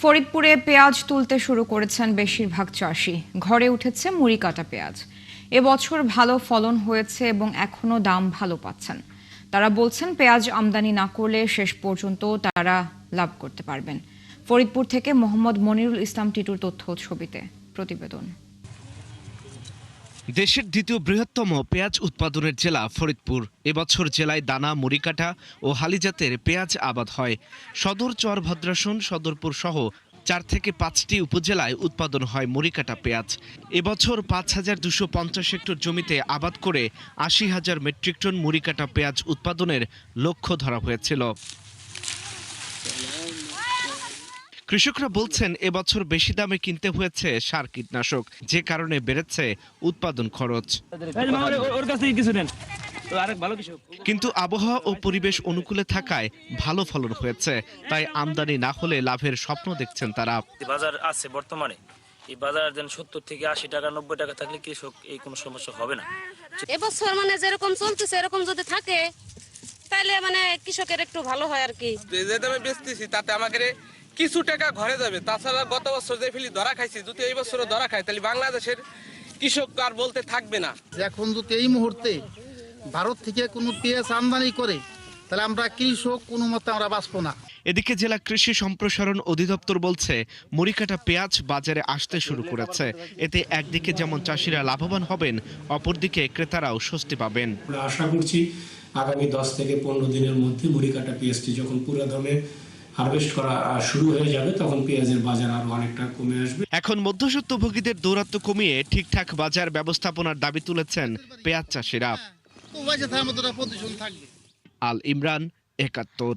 ফরিদপুরে পেঁয়াজ তুলতে শুরু করেছেন বেশিরভাগ চাষি। ঘরে উঠেছে মুড়ি কাটা পেঁয়াজ। এবছর ভালো ফলন হয়েছে এবং এখনো দাম ভালো পাচ্ছেন। তারা বলছেন পেঁয়াজ আমদানি না করলে শেষ পর্যন্ত তারা লাভ করতে পারবেন। ফরিদপুর থেকে মোহাম্মদ মনিরুল ইসলাম টিটুর তথ্য ছবিতে প্রতিবেদন। দেশের দ্বিতীয় বৃহত্তম পেঁয়াজ উৎপাদনের জেলা ফরিদপুর। এবছর জেলায় দানা, মুড়িকাটা ও হালিজাতের পেঁয়াজ আবাদ হয়। সদর, চর, ভদ্রাসন, সদরপুর সহ 4 থেকে 5টি উপজেলায় উৎপাদন হয় মুড়িকাটা পেঁয়াজ। এবছর 5,250 হেক্টর জমিতে আবাদ করে 80,000 মেট্রিক টন মুড়িকাটা পেঁয়াজ উৎপাদনের লক্ষ্য ধরা হয়েছিল। কৃষকরা বলছেন এবছর বেশি দামে কিনতে হয়েছে সার, কীটনাশক, যে কারণে বেড়েছে উৎপাদন খরচ। কিন্তু আবহাওয়া ও পরিবেশ অনুকূলে থাকায় ভালো ফলন হয়েছে, তাই আমদানি না হলে লাভের স্বপ্ন দেখছেন তারা। বাজার আছে বর্তমানে, এই বাজার যেন 70 থেকে 80 টাকা 90 টাকা থাকলে কৃষক এই কোনো সমস্যা হবে না। এবছর যেরকম চলতেছে এরকম যদি থাকে তাহলে কৃষকের একটু ভালো হয় আর কি। যে দামে বেচতেছি তাতে আমাকে কিছু টাকা ঘরে যাবে। তাছাড়া গত বছর যে ফিলি ধরা খাইছি, যদি এই বছরও ধরা খায় তাহলে বাংলাদেশের কৃষক আর বলতে থাকবে না। এখন যদি এই মুহূর্তে ভারত থেকে কোনো পেঁয়াজ আমদানি করে তাহলে আমরা কৃষক কোনো মতে আমরা বাঁচবো না। এদিকে জেলা কৃষি সম্প্রসারণ অধিদপ্তর বলছে মুড়িকাটা পেঁয়াজ বাজারে আসতে শুরু করেছে। এতে একদিকে যেমন চাষিরা লাভবান হবেন, অপরদিকে ক্রেতারাও স্বস্তি পাবেন। আমরা আশা করছি আগামী 10 থেকে 15 দিনের মধ্যে মুড়িকাটা পেঁয়াজটি যখন পুরো দমে হারভেস্ট করা শুরু হয়ে যাবে তখন পেঁয়াজের বাজার আরো অনেকটা কমে আসবে। এখন মধ্যস্বত্বভোগীদের দৌরাত্ম্য কমিয়ে ঠিকঠাক বাজার ব্যবস্থাপনার দাবি তুলেছেন পেঁয়াজ চাষিরা। থাকবে আল ইমরান, 71।